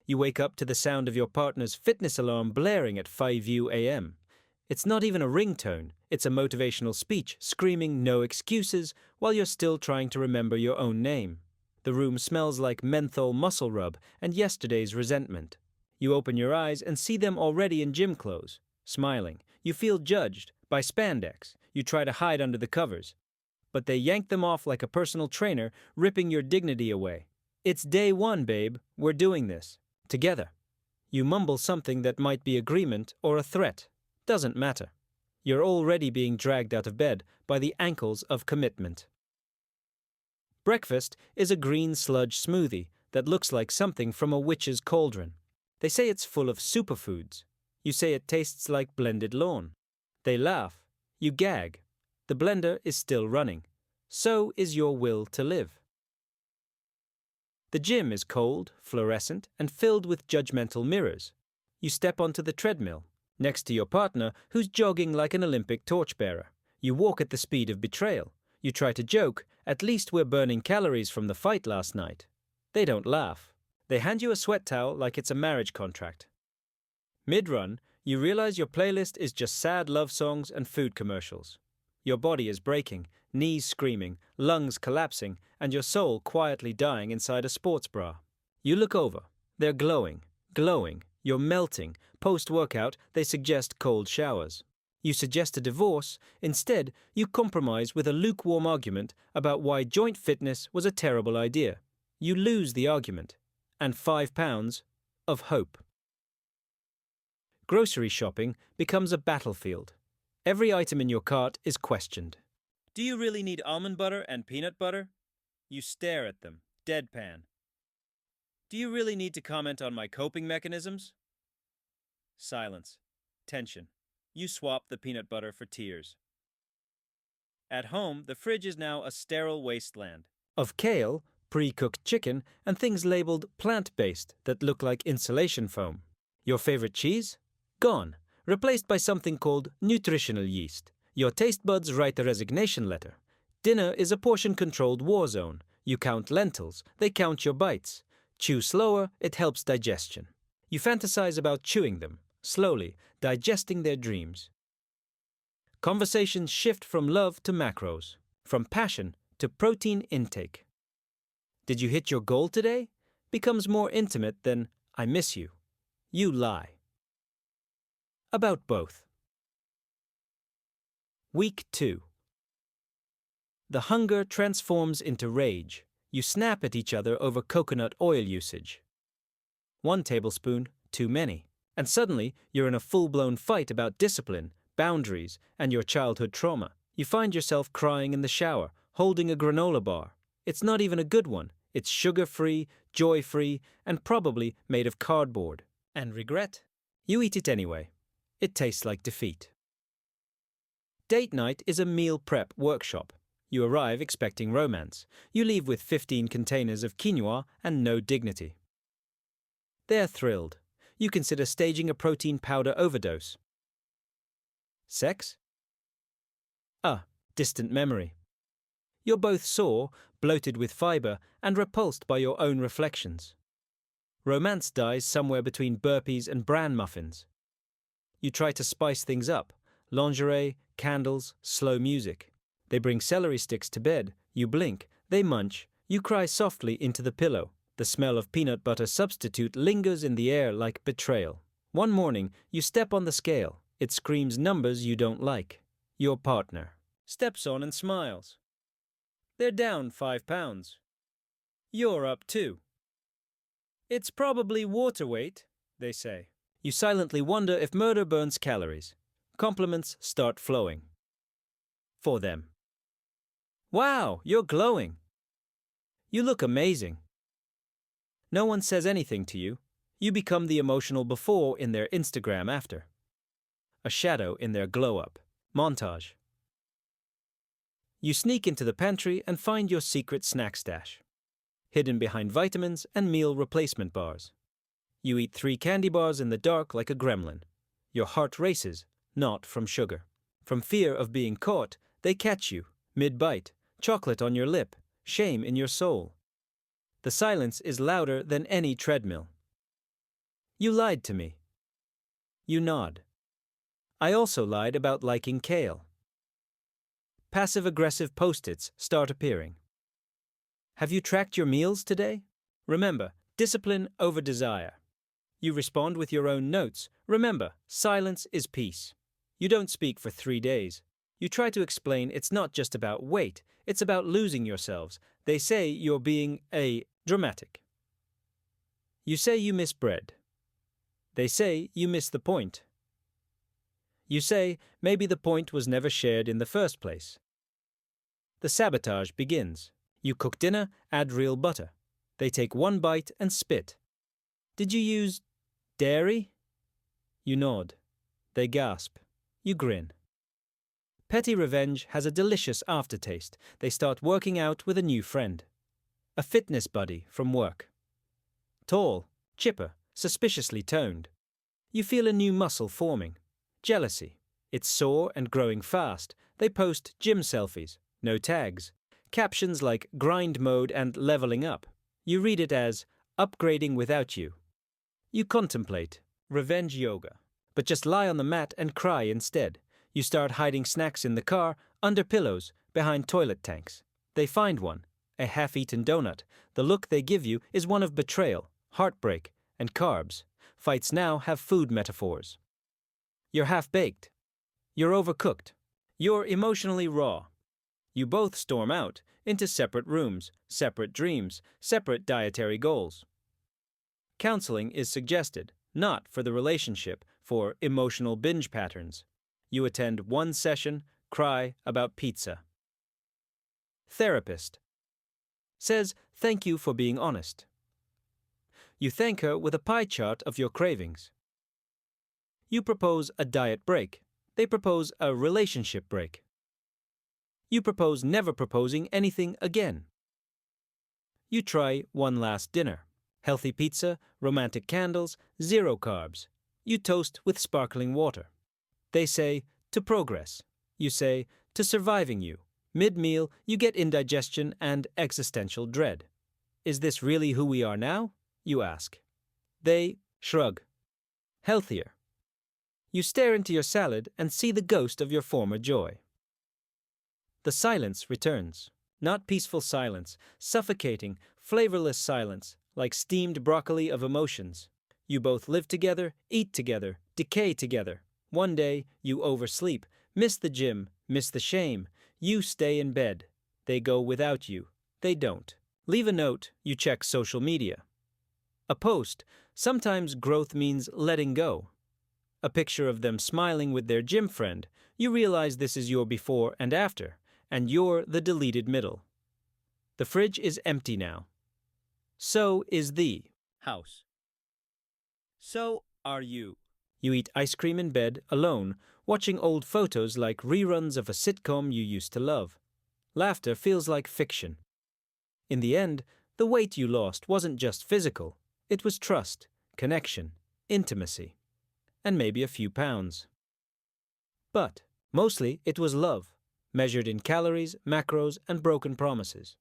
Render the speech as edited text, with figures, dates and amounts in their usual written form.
You wake up to the sound of your partner's fitness alarm blaring at 5 a.m. It's not even a ringtone, it's a motivational speech screaming no excuses while you're still trying to remember your own name. The room smells like menthol muscle rub and yesterday's resentment. You open your eyes and see them already in gym clothes, smiling. You feel judged by spandex. You try to hide under the covers, but they yank them off like a personal trainer, ripping your dignity away. It's day one, babe. We're doing this. Together. You mumble something that might be agreement or a threat. Doesn't matter. You're already being dragged out of bed by the ankles of commitment. Breakfast is a green sludge smoothie that looks like something from a witch's cauldron. They say it's full of superfoods. You say it tastes like blended lawn. They laugh. You gag. The blender is still running. So is your will to live. The gym is cold, fluorescent, and filled with judgmental mirrors. You step onto the treadmill, next to your partner who's jogging like an Olympic torchbearer. You walk at the speed of betrayal. You try to joke, at least we're burning calories from the fight last night. They don't laugh. They hand you a sweat towel like it's a marriage contract. Mid-run, you realize your playlist is just sad love songs and food commercials. Your body is breaking, knees screaming, lungs collapsing, and your soul quietly dying inside a sports bra. You look over. They're glowing. You're melting. Post-workout, they suggest cold showers. You suggest a divorce. Instead, you compromise with a lukewarm argument about why joint fitness was a terrible idea. You lose the argument. And 5 pounds of hope. Grocery shopping becomes a battlefield. Every item in your cart is questioned. Do you really need almond butter and peanut butter? You stare at them, deadpan. Do you really need to comment on my coping mechanisms? Silence. Tension. You swap the peanut butter for tears. At home, the fridge is now a sterile wasteland of kale, pre-cooked chicken, and things labeled plant-based that look like insulation foam. Your favorite cheese? Gone. Replaced by something called nutritional yeast. Your taste buds write a resignation letter. Dinner is a portion-controlled war zone. You count lentils, they count your bites. Chew slower, it helps digestion. You fantasize about chewing them, slowly, digesting their dreams. Conversations shift from love to macros, from passion to protein intake. Did you hit your goal today? Becomes more intimate than, I miss you. You lie. About both. Week 2. The hunger transforms into rage. You snap at each other over coconut oil usage. 1 tablespoon, too many. And suddenly, you're in a full-blown fight about discipline, boundaries, and your childhood trauma. You find yourself crying in the shower, holding a granola bar. It's not even a good one. It's sugar-free, joy-free, and probably made of cardboard. And regret? You eat it anyway. It tastes like defeat. Date night is a meal prep workshop. You arrive expecting romance. You leave with 15 containers of quinoa and no dignity. They're thrilled. You consider staging a protein powder overdose. Sex? Distant memory. You're both sore, bloated with fiber, and repulsed by your own reflections. Romance dies somewhere between burpees and bran muffins. You try to spice things up. Lingerie, candles, slow music. They bring celery sticks to bed. You blink. They munch. You cry softly into the pillow. The smell of peanut butter substitute lingers in the air like betrayal. One morning, you step on the scale. It screams numbers you don't like. Your partner steps on and smiles. They're down 5 pounds. You're up 2. It's probably water weight, they say. You silently wonder if murder burns calories. Compliments start flowing. For them. Wow, you're glowing. You look amazing. No one says anything to you. You become the emotional before in their Instagram after. A shadow in their glow-up. Montage. You sneak into the pantry and find your secret snack stash, hidden behind vitamins and meal replacement bars. You eat 3 candy bars in the dark like a gremlin. Your heart races, not from sugar. From fear of being caught, they catch you, mid-bite, chocolate on your lip, shame in your soul. The silence is louder than any treadmill. You lied to me. You nod. I also lied about liking kale. Passive-aggressive post-its start appearing. Have you tracked your meals today? Remember, discipline over desire. You respond with your own notes. Remember, silence is peace. You don't speak for 3 days. You try to explain it's not just about weight, it's about losing yourselves. They say you're being dramatic. You say you miss bread. They say you miss the point. You say maybe the point was never shared in the first place. The sabotage begins. You cook dinner, add real butter. They take one bite and spit. Did you use dairy? You nod. They gasp. You grin. Petty revenge has a delicious aftertaste. They start working out with a new friend. A fitness buddy from work. Tall, chipper, suspiciously toned. You feel a new muscle forming. Jealousy. It's sore and growing fast. They post gym selfies. No tags. Captions like grind mode and leveling up. You read it as upgrading without you. You contemplate revenge yoga, but just lie on the mat and cry instead. You start hiding snacks in the car, under pillows, behind toilet tanks. They find one, a half-eaten donut. The look they give you is one of betrayal, heartbreak, and carbs. Fights now have food metaphors. You're half-baked. You're overcooked. You're emotionally raw. You both storm out into separate rooms, separate dreams, separate dietary goals. Counseling is suggested, not for the relationship, for emotional binge patterns. You attend one session, cry about pizza. Therapist says, thank you for being honest. You thank her with a pie chart of your cravings. You propose a diet break. They propose a relationship break. You propose never proposing anything again. You try one last dinner. Healthy pizza, romantic candles, 0 carbs. You toast with sparkling water. They say, to progress. You say, to surviving you. Mid-meal, you get indigestion and existential dread. Is this really who we are now? You ask. They shrug. Healthier. You stare into your salad and see the ghost of your former joy. The silence returns. Not peaceful silence, suffocating, flavorless silence, like steamed broccoli of emotions. You both live together, eat together, decay together. One day, you oversleep, miss the gym, miss the shame. You stay in bed. They go without you. They don't. Leave a note, you check social media. A post. Sometimes growth means letting go. A picture of them smiling with their gym friend. You realize this is your before and after, and you're the deleted middle. The fridge is empty now. So is the house. So are you. You eat ice cream in bed, alone, watching old photos like reruns of a sitcom you used to love. Laughter feels like fiction. In the end, the weight you lost wasn't just physical. It was trust, connection, intimacy, and maybe a few pounds. But mostly it was love, measured in calories, macros, and broken promises.